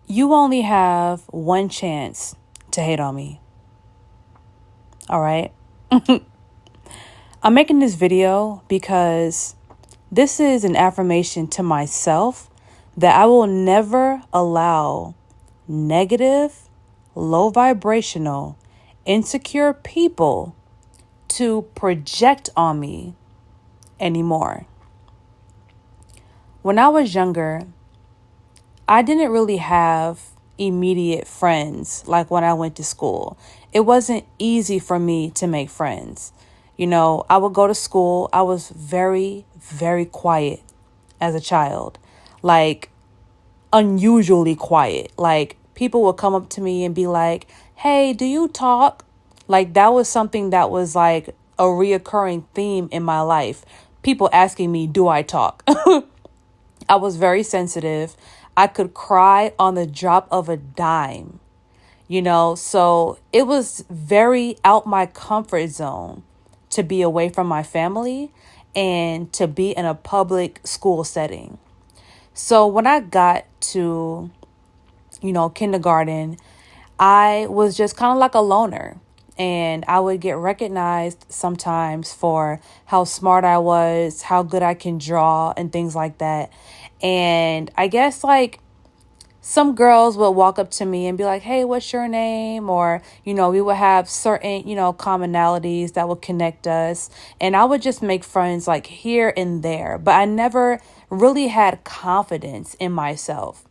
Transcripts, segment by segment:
You only have one chance to hate on me. All right? I'm making this video because this is an affirmation to myself that I will never allow negative, low vibrational, insecure people to project on me anymore. When I was younger, I didn't really have immediate friends like when I went to school. It wasn't easy for me to make friends. I would go to school. I was very, very quiet as a child, like unusually quiet. Like people would come up to me and be like, "Hey, do you talk?" Like that was something that was like a reoccurring theme in my life. People asking me, "Do I talk?" I was very sensitive. I could cry on the drop of a dime, so it was very out my comfort zone to be away from my family and to be in a public school setting. So when I got to, kindergarten, I was just kind of like a loner. And I would get recognized sometimes for how smart I was, how good I can draw, and things like that. And I guess like some girls would walk up to me and be like, "Hey, what's your name?" Or, we would have certain, commonalities that would connect us. And I would just make friends like here and there. But I never really had confidence in myself.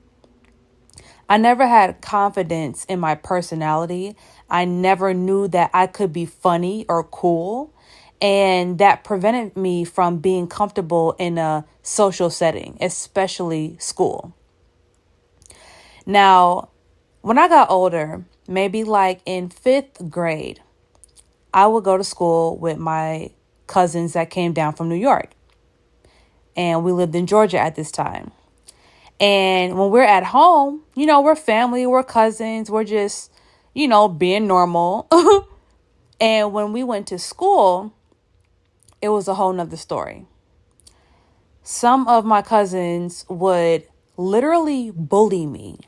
I never had confidence in my personality. I never knew that I could be funny or cool. And that prevented me from being comfortable in a social setting, especially school. Now, when I got older, maybe like in fifth grade, I would go to school with my cousins that came down from New York. And we lived in Georgia at this time. And when we're at home, we're family, we're cousins, we're just, being normal. And when we went to school, it was a whole nother story. Some of my cousins would literally bully me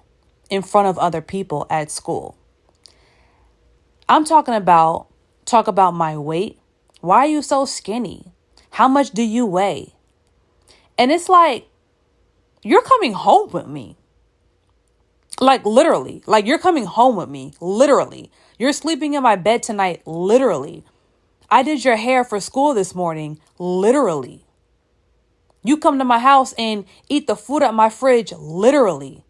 in front of other people at school. I'm talk about my weight. Why are you so skinny? How much do you weigh? And it's like, you're coming home with me. Like literally, like you're coming home with me, literally. You're sleeping in my bed tonight, literally. I did your hair for school this morning, literally. You come to my house and eat the food at my fridge, literally.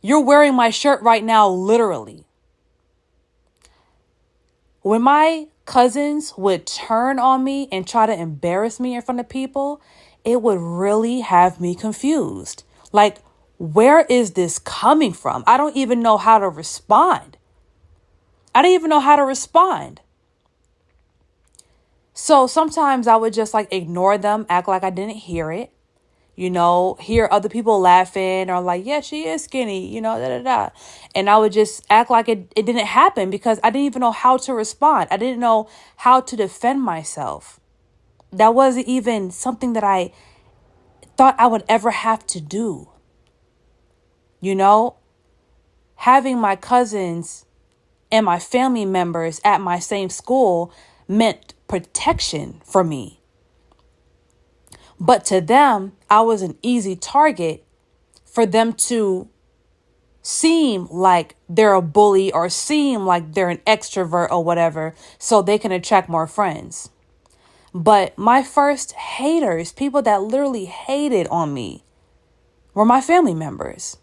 You're wearing my shirt right now, literally. When my cousins would turn on me and try to embarrass me in front of people, it would really have me confused. Like, where is this coming from? I don't even know how to respond. I didn't even know how to respond. So sometimes I would just like ignore them, act like I didn't hear it, hear other people laughing or like, yeah, she is skinny, da da da. And I would just act like it didn't happen because I didn't even know how to respond. I didn't know how to defend myself. That wasn't even something that I thought I would ever have to do. Having my cousins and my family members at my same school meant protection for me. But to them, I was an easy target for them to seem like they're a bully or seem like they're an extrovert or whatever, so they can attract more friends. But my first haters, people that literally hated on me, were my family members.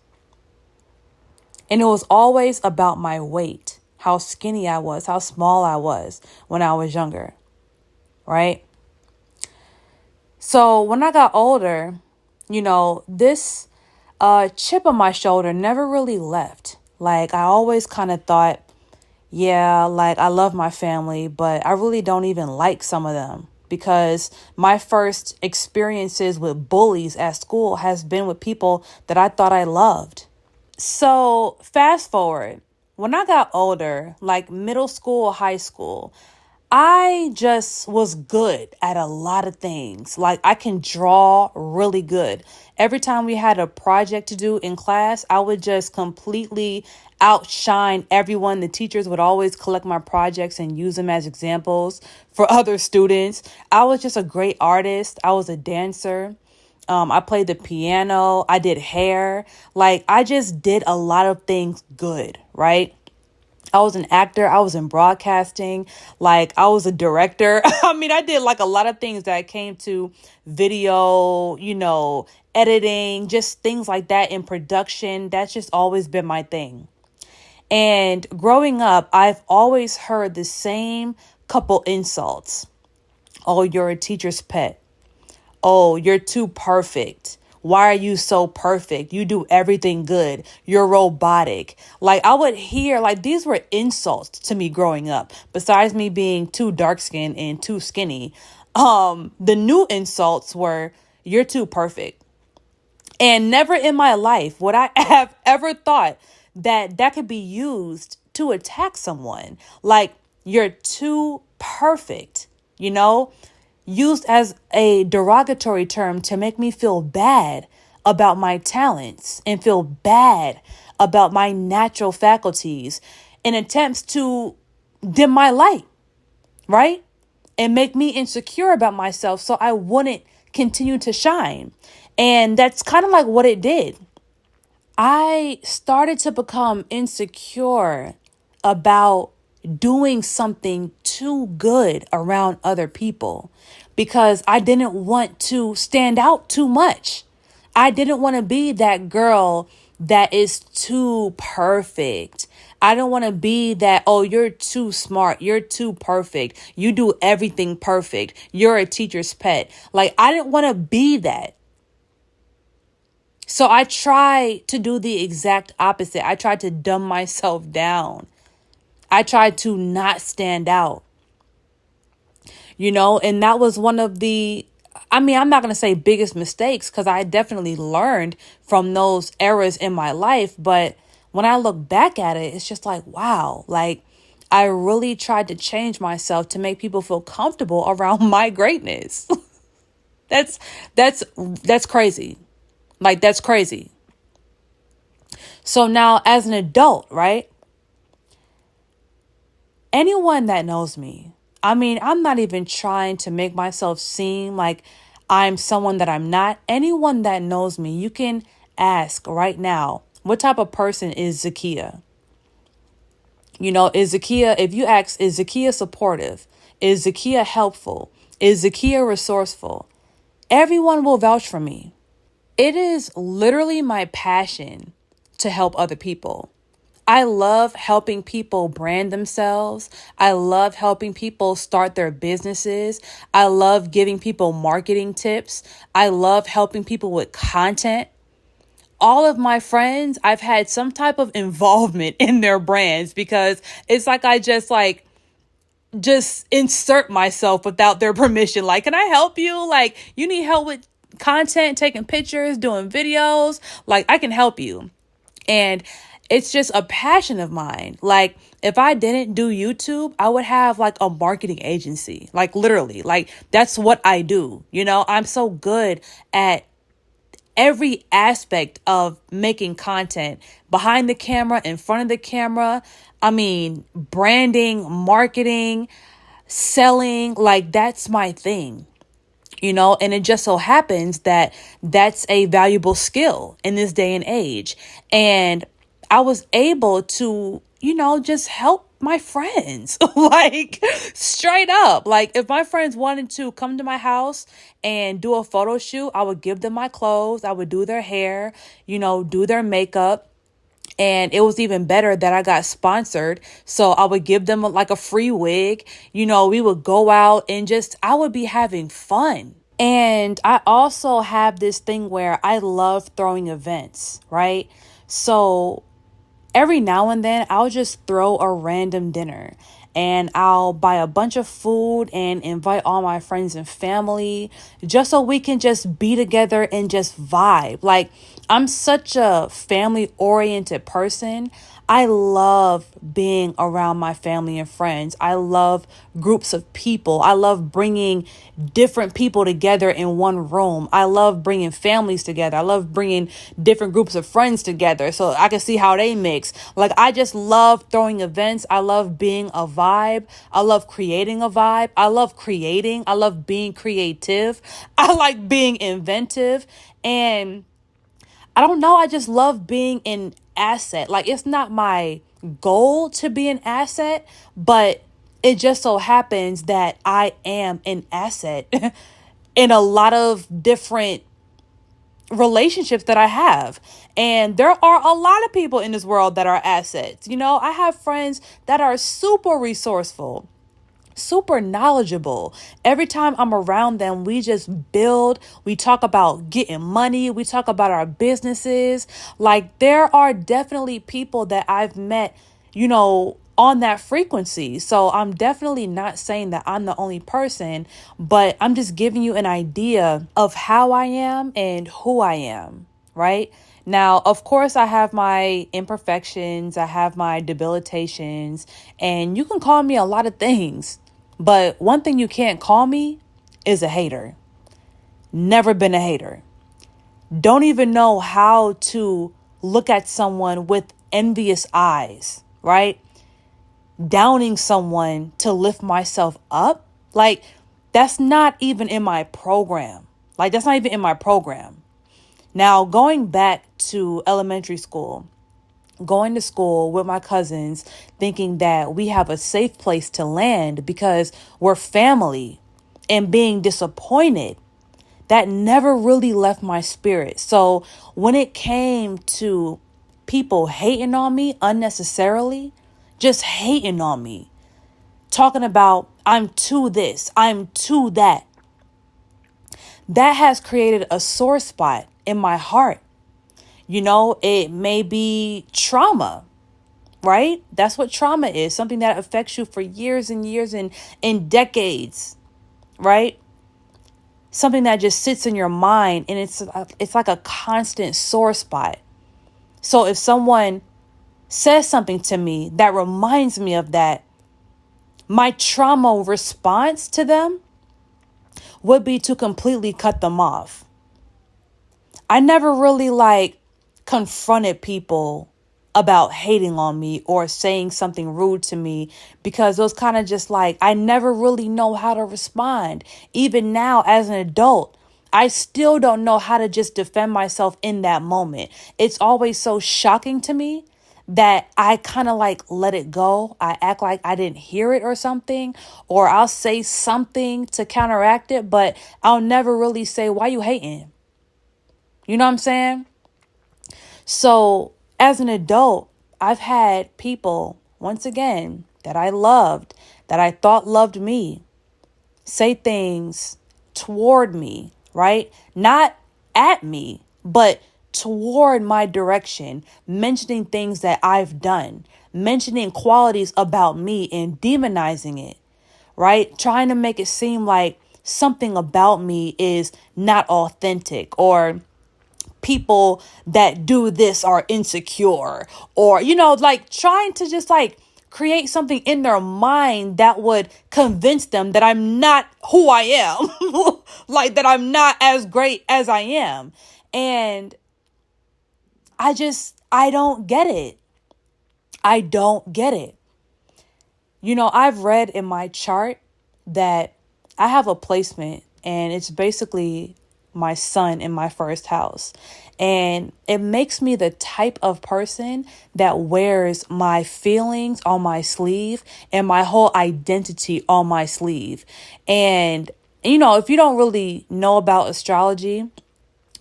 And it was always about my weight, how skinny I was, how small I was when I was younger, right? So when I got older, this chip on my shoulder never really left. Like I always kind of thought, yeah, like I love my family, but I really don't even like some of them because my first experiences with bullies at school has been with people that I thought I loved. So fast forward, when I got older, like middle school, high school, I just was good at a lot of things. Like I can draw really good. Every time we had a project to do in class, I would just completely outshine everyone. The teachers would always collect my projects and use them as examples for other students. I was just a great artist. I was a dancer. I played the piano. I did hair. Like I just did a lot of things good, right? I was an actor. I was in broadcasting. Like I was a director. I mean, I did like a lot of things that came to video, editing, just things like that in production. That's just always been my thing. And growing up, I've always heard the same couple insults. Oh, you're a teacher's pet. Oh, you're too perfect. Why are you so perfect? You do everything good. You're robotic. Like I would hear like these were insults to me growing up. Besides me being too dark skinned and too skinny, the new insults were you're too perfect. And never in my life would I have ever thought that that could be used to attack someone. Like you're too perfect, used as a derogatory term to make me feel bad about my talents and feel bad about my natural faculties in attempts to dim my light, right? And make me insecure about myself so I wouldn't continue to shine. And that's kind of like what it did. I started to become insecure about doing something too good around other people because I didn't want to stand out too much. I didn't want to be that girl that is too perfect. I don't want to be that, oh, you're too smart. You're too perfect. You do everything perfect. You're a teacher's pet. Like, I didn't want to be that. So I tried to do the exact opposite. I tried to dumb myself down. I tried to not stand out, and that was one of I'm not going to say biggest mistakes because I definitely learned from those eras in my life. But when I look back at it, it's just like, wow, like I really tried to change myself to make people feel comfortable around my greatness. That's crazy. Like, that's crazy. So now as an adult, right? Anyone that knows me, I'm not even trying to make myself seem like I'm someone that I'm not. Anyone that knows me, you can ask right now, what type of person is Zakia? Is Zakia, if you ask, is Zakia supportive? Is Zakia helpful? Is Zakia resourceful? Everyone will vouch for me. It is literally my passion to help other people. I love helping people brand themselves. I love helping people start their businesses. I love giving people marketing tips. I love helping people with content. All of my friends, I've had some type of involvement in their brands because it's like I just insert myself without their permission. Like, can I help you? Like, you need help with content, taking pictures, doing videos. Like, I can help you. And it's just a passion of mine. Like, if I didn't do YouTube, I would have like a marketing agency, like literally, like that's what I do. I'm so good at every aspect of making content behind the camera, in front of the camera. Branding, marketing, selling, like that's my thing. And it just so happens that that's a valuable skill in this day and age. And I was able to, just help my friends, like straight up. Like if my friends wanted to come to my house and do a photo shoot, I would give them my clothes. I would do their hair, do their makeup. And it was even better that I got sponsored. So I would give them like a free wig. We would go out and I would be having fun. And I also have this thing where I love throwing events, right? So every now and then I'll just throw a random dinner and I'll buy a bunch of food and invite all my friends and family just so we can just be together and just vibe. Like, I'm such a family oriented person. I love being around my family and friends. I love groups of people. I love bringing different people together in one room. I love bringing families together. I love bringing different groups of friends together so I can see how they mix. Like, I just love throwing events. I love being a vibe. I love creating a vibe. I love creating. I love being creative. I like being inventive. And I don't know. I just love being an asset. Like, it's not my goal to be an asset, but it just so happens that I am an asset in a lot of different relationships that I have. And there are a lot of people in this world that are assets. You know, I have friends that are super resourceful, super knowledgeable. Every time I'm around them, we just build. We talk about getting money. We talk about our businesses. Like, there are definitely people that I've met, you know, on that frequency. So I'm definitely not saying that I'm the only person, but I'm just giving you an idea of how I am and who I am, right? Now, of course, I have my imperfections, I have my debilitations, and you can call me a lot of things. But one thing you can't call me is a hater. Never been a hater. Don't even know how to look at someone with envious eyes, right? Downing someone to lift myself up. Like, that's not even in my program. That's not even in my program. Now, going back to elementary school, going to school with my cousins, thinking that we have a safe place to land because we're family, and being disappointed, that never really left my spirit. So when it came to people hating on me unnecessarily, just hating on me, talking about I'm too this, I'm too that, that has created a sore spot in my heart. You know, it may be trauma, right? That's what trauma is. Something that affects you for years and years and decades, right? Something that just sits in your mind, and it's like a constant sore spot. So if someone says something to me that reminds me of that, my trauma response to them would be to completely cut them off. I never really confronted people about hating on me or saying something rude to me, because it was kind of just I never really know how to respond. Even now as an adult, I still don't know how to just defend myself in that moment. It's always so shocking to me that I kind of let it go. I act like I didn't hear it or something, or I'll say something to counteract it, but I'll never really say, why you hating? You know what I'm saying? So as an adult, I've had people, once again, that I loved, that I thought loved me, say things toward me, right? Not at me, but toward my direction, mentioning things that I've done, mentioning qualities about me and demonizing it, right? Trying to make it seem like something about me is not authentic, or people that do this are insecure, or, trying to just create something in their mind that would convince them that I'm not who I am, that I'm not as great as I am. And I don't get it. I don't get it. I've read in my chart that I have a placement, and it's basically my son in my first house. And it makes me the type of person that wears my feelings on my sleeve and my whole identity on my sleeve. And, if you don't really know about astrology,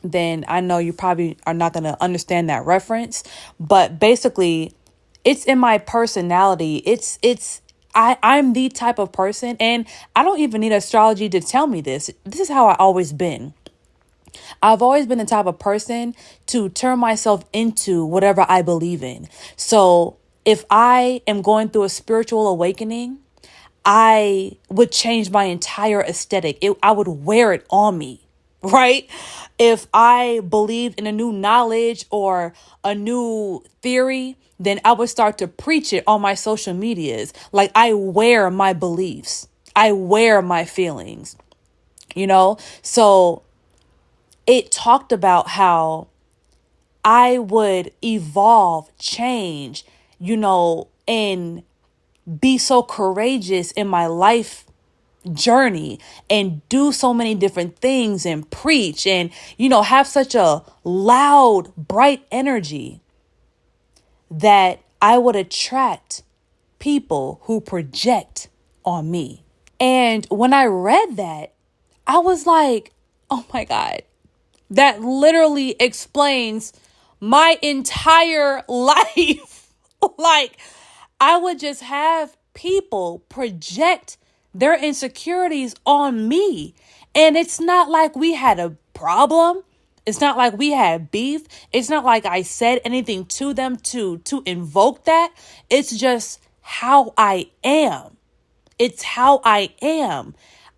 then I know you probably are not going to understand that reference. But basically, it's in my personality. I'm the type of person, and I don't even need astrology to tell me this. This is how I always been. I've always been the type of person to turn myself into whatever I believe in. So if I am going through a spiritual awakening, I would change my entire aesthetic. I would wear it on me. right? If I believed in a new knowledge or a new theory, then I would start to preach it on my social medias. Like, I wear my beliefs, I wear my feelings, you know? So it talked about how I would evolve, change, and be so courageous in my life journey and do so many different things and preach and, have such a loud, bright energy that I would attract people who project on me. And when I read that, I was like, oh my God, that literally explains my entire life. Like, I would just have people project their insecurities on me. And it's not like we had a problem. It's not like we had beef. It's not like I said anything to them to invoke that. It's just how I am. It's how I am.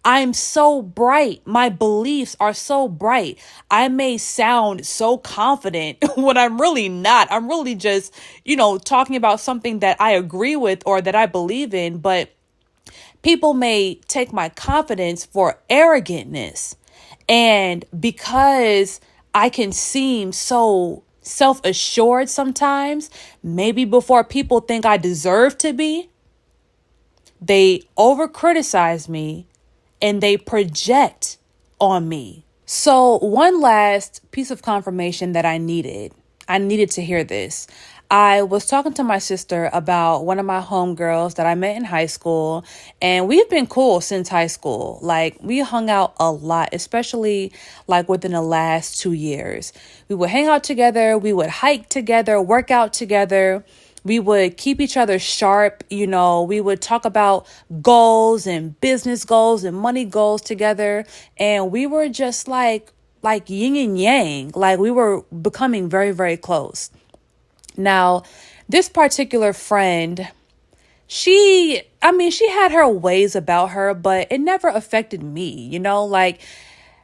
I'm so bright. My beliefs are so bright. I may sound so confident when I'm really not. I'm really just, talking about something that I agree with or that I believe in. But people may take my confidence for arrogantness. And because I can seem so self-assured sometimes, maybe before people think I deserve to be, they over criticize me and they project on me. So one last piece of confirmation that I needed to hear this. I was talking to my sister about one of my homegirls that I met in high school, and we've been cool since high school. Like, we hung out a lot, especially like within the last 2 years. We would hang out together, we would hike together, work out together. We would keep each other sharp. We would talk about goals and business goals and money goals together. And we were just like yin and yang, like we were becoming very, very close. Now, this particular friend, she had her ways about her, but it never affected me, like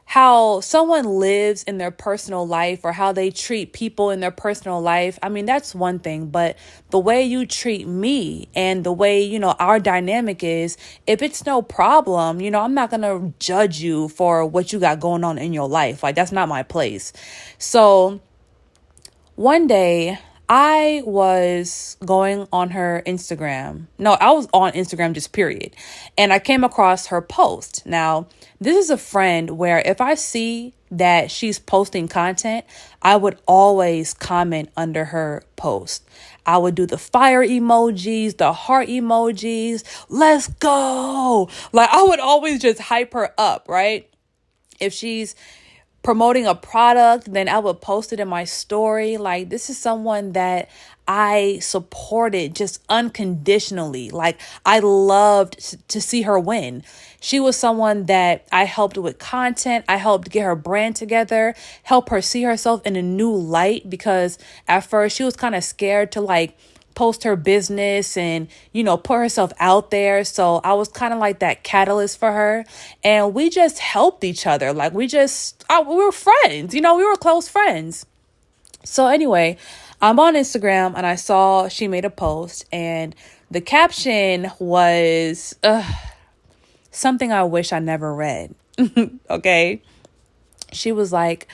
how someone lives in their personal life or how they treat people in their personal life. That's one thing, but the way you treat me and the way, our dynamic is, if it's no problem, I'm not going to judge you for what you got going on in your life. Like, that's not my place. So one day I was going on her Instagram. No, I was on Instagram, just period. And I came across her post. Now, this is a friend where if I see that she's posting content, I would always comment under her post. I would do the fire emojis, the heart emojis. Let's go. Like, I would always just hype her up, right? If she's promoting a product, then I would post it in my story. Like, this is someone that I supported just unconditionally. Like, I loved to see her win. She was someone that I helped with content. I helped get her brand together, help her see herself in a new light, because at first she was kind of scared to post her business and, put herself out there. So I was kind of like that catalyst for her. And we just helped each other. Like, we were friends, we were close friends. So anyway, I'm on Instagram and I saw she made a post and the caption was something I wish I never read. Okay. She was like,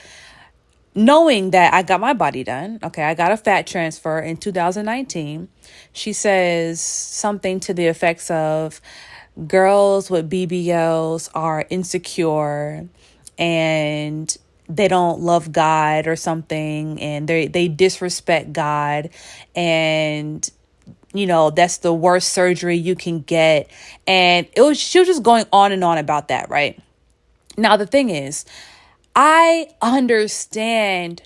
knowing that I got my body done, okay, I got a fat transfer in 2019. She says something to the effects of, girls with BBLs are insecure and they don't love God or something, and they disrespect God, and that's the worst surgery you can get. And she was just going on and on about that, right? Now the thing is, I understand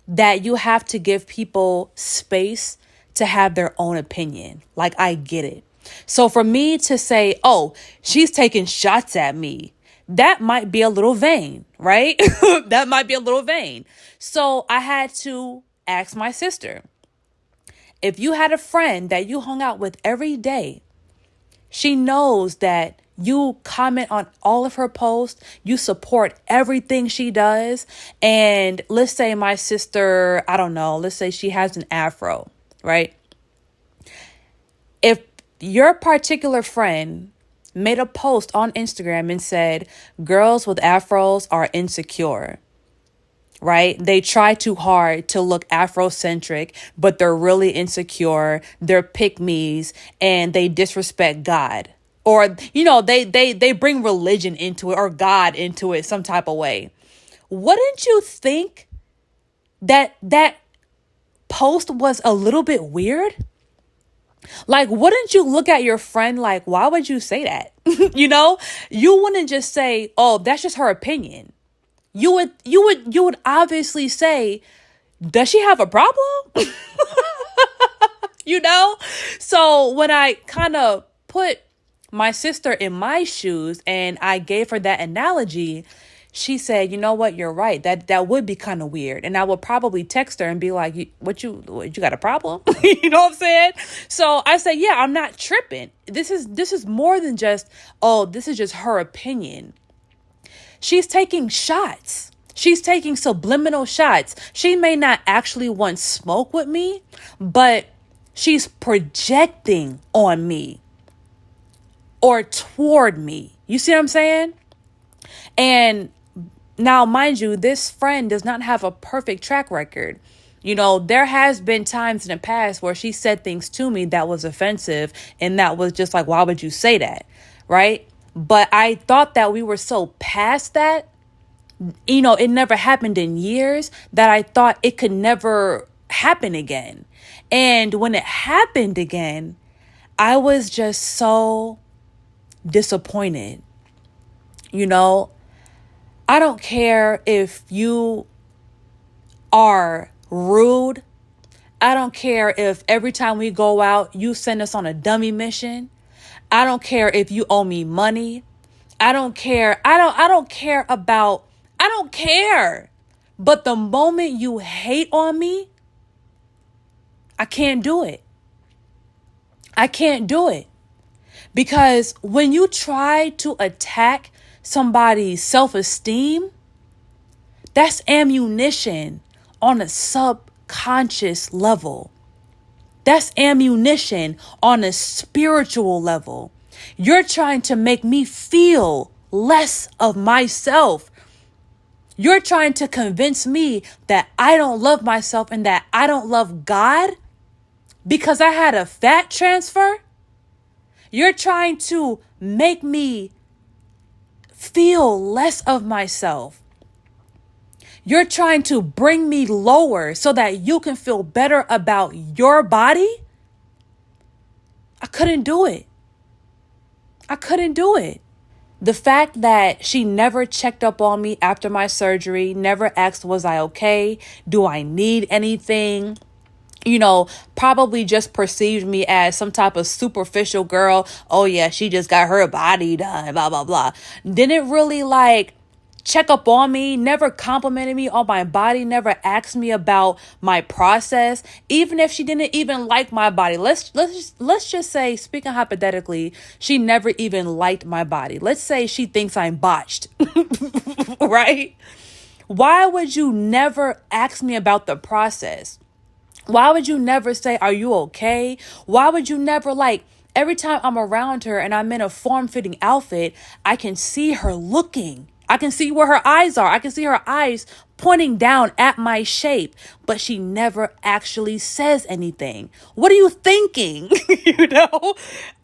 that you have to give people space to have their own opinion. Like, I get it. So for me to say, oh, she's taking shots at me, that might be a little vain, right? That might be a little vain. So I had to ask my sister, if you had a friend that you hung out with every day, she knows that You comment on all of her posts. You support everything she does. And let's say my sister, I don't know, let's say she has an afro, right? If your particular friend made a post on Instagram and said, girls with afros are insecure, right? They try too hard to look Afrocentric, but they're really insecure. They're pick-me's and they disrespect God. Or, they bring religion into it or God into it some type of way. Wouldn't you think that post was a little bit weird? Like, wouldn't you look at your friend like, why would you say that? You wouldn't just say, oh, that's just her opinion. You would obviously say, does she have a problem? So when I kind of put my sister in my shoes and I gave her that analogy, she said, you know what, you're right. That would be kind of weird. And I would probably text her and be like, what you got a problem? You know what I'm saying? So I said, yeah, I'm not tripping. This is more than just, oh, this is just her opinion. She's taking shots. She's taking subliminal shots. She may not actually want smoke with me, but she's projecting on me or toward me. You see what I'm saying? And now, mind you, this friend does not have a perfect track record. There has been times in the past where she said things to me that was offensive. And that was just like, why would you say that? Right? But I thought that we were so past that, it never happened in years, that I thought it could never happen again. And when it happened again, I was just so disappointed. I don't care if you are rude. I don't care if every time we go out, you send us on a dummy mission. I don't care if you owe me money. I don't care. I don't care. But the moment you hate on me, I can't do it. I can't do it. Because when you try to attack somebody's self-esteem, that's ammunition on a subconscious level. That's ammunition on a spiritual level. You're trying to make me feel less of myself. You're trying to convince me that I don't love myself and that I don't love God because I had a fat transfer. You're trying to make me feel less of myself. You're trying to bring me lower so that you can feel better about your body. I couldn't do it. The fact that she never checked up on me after my surgery, never asked, was I okay? Do I need anything? Probably just perceived me as some type of superficial girl. Oh yeah, she just got her body done, blah, blah, blah. Didn't really check up on me, never complimented me on my body, never asked me about my process. Even if she didn't even like my body, let's just say, speaking hypothetically, she never even liked my body. Let's say she thinks I'm botched, right? Why would you never ask me about the process? Why would you never say, are you okay? Why would you never every time I'm around her and I'm in a form-fitting outfit, I can see her looking. I can see where her eyes are. I can see her eyes pointing down at my shape, but she never actually says anything. What are you thinking?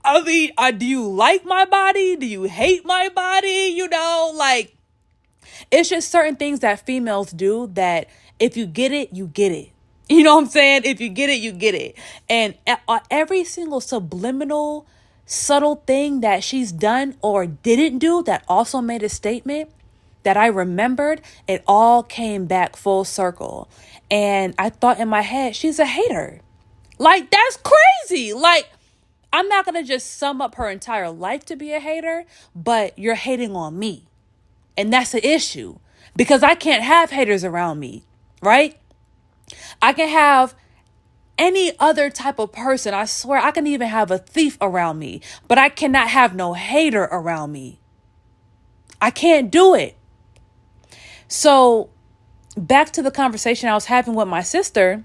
I mean, do you like my body? Do you hate my body? It's just certain things that females do that if you get it, you get it. You know what I'm saying? If you get it, you get it. And every single subliminal, subtle thing that she's done or didn't do that also made a statement that I remembered, it all came back full circle. And I thought in my head, she's a hater. That's crazy. I'm not going to just sum up her entire life to be a hater, but you're hating on me. And that's an issue because I can't have haters around me, right? I can have Any other type of person, I swear I can even have a thief around me, but I cannot have no hater around me. I can't do it. So back to the conversation I was having with my sister,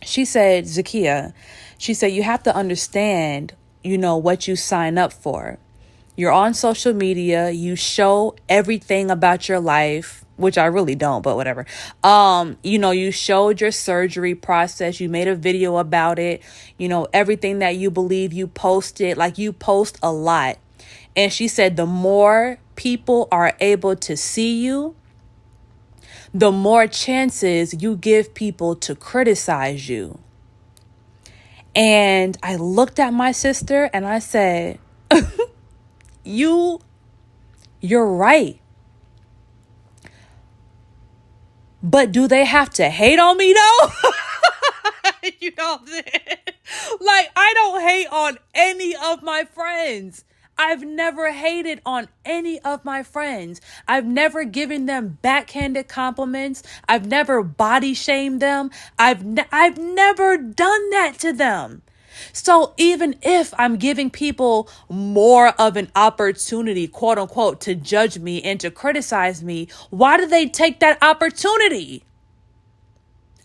she said, Zakia, she said, you have to understand, what you sign up for. You're on social media. You show everything about your life, which I really don't, but whatever. You showed your surgery process. You made a video about it. Everything that you believe, you posted. Like, you post a lot. And she said, the more people are able to see you, the more chances you give people to criticize you. And I looked at my sister and I said, you're right. But do they have to hate on me though? You know what I'm saying? Like, I don't hate on any of my friends. I've never hated on any of my friends. I've never given them backhanded compliments. I've never body shamed them. I've never done that to them. So even if I'm giving people more of an opportunity, quote unquote, to judge me and to criticize me, why do they take that opportunity?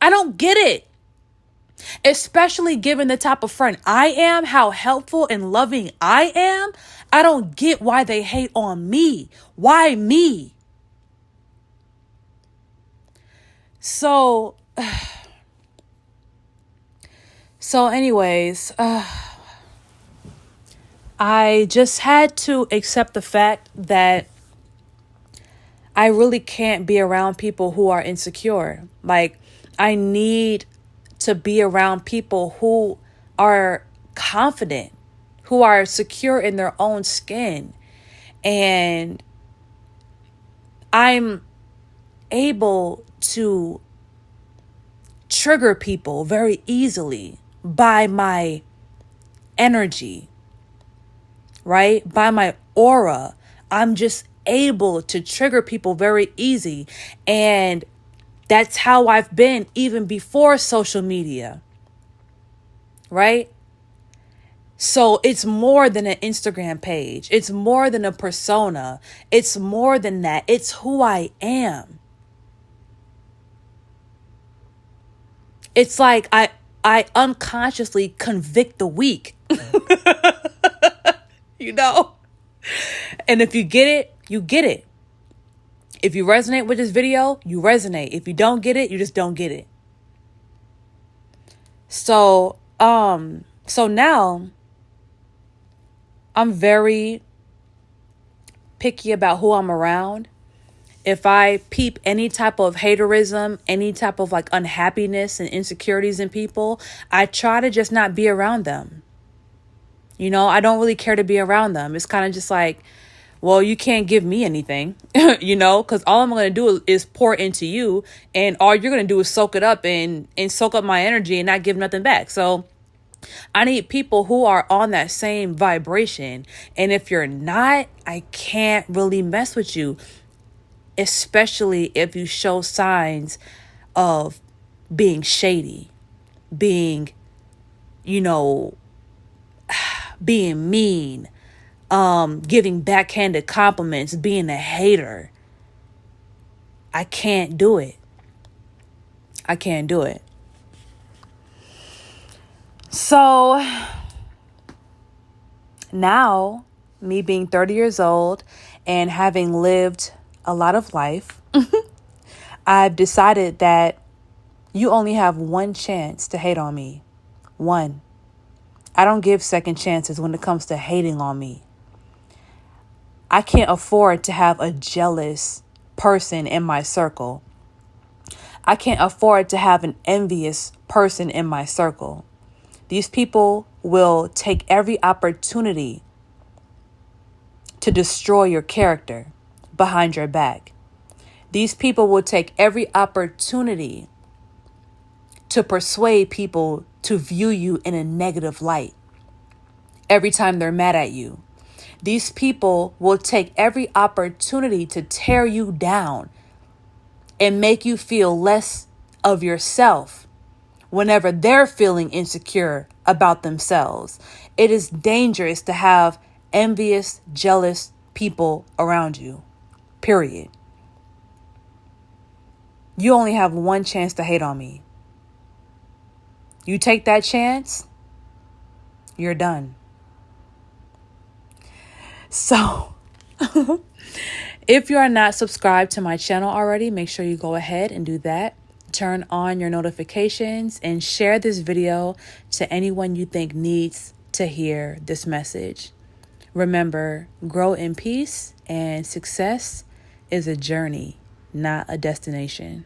I don't get it. Especially given the type of friend I am, how helpful and loving I am, I don't get why they hate on me. Why me? So anyways, I just had to accept the fact that I really can't be around people who are insecure. Like, I need to be around people who are confident, who are secure in their own skin. And I'm able to trigger people very easily by my energy, right? By my aura. I'm just able to trigger people very easy. And that's how I've been even before social media, right? So it's more than an Instagram page. It's more than a persona. It's more than that. It's who I am. It's like I unconsciously convict the weak, And if you get it, you get it. If you resonate with this video, you resonate. If you don't get it, you just don't get it. So now I'm very picky about who I'm around. If I peep any type of haterism, any type of like unhappiness and insecurities in people, I try to just not be around them. I don't really care to be around them. It's kind of just like, well, you can't give me anything, because all I'm going to do is pour into you, and all you're going to do is soak it up and soak up my energy and not give nothing back. So I need people who are on that same vibration. And if you're not, I can't really mess with you, especially if you show signs of being shady, being, being mean, giving backhanded compliments, being a hater. I can't do it. I can't do it. So now, me being 30 years old and having lived a lot of life, I've decided that you only have one chance to hate on me. One. I don't give second chances when it comes to hating on me. I can't afford to have a jealous person in my circle. I can't afford to have an envious person in my circle. These people will take every opportunity to destroy your character behind your back. These people will take every opportunity to persuade people to view you in a negative light every time they're mad at you. These people will take every opportunity to tear you down and make you feel less of yourself whenever they're feeling insecure about themselves. It is dangerous to have envious, jealous people around you. Period. You only have one chance to hate on me. You take that chance, you're done. So, if you are not subscribed to my channel already, make sure you go ahead and do that. Turn on your notifications and share this video to anyone you think needs to hear this message. Remember, grow in peace, and success is a journey, not a destination.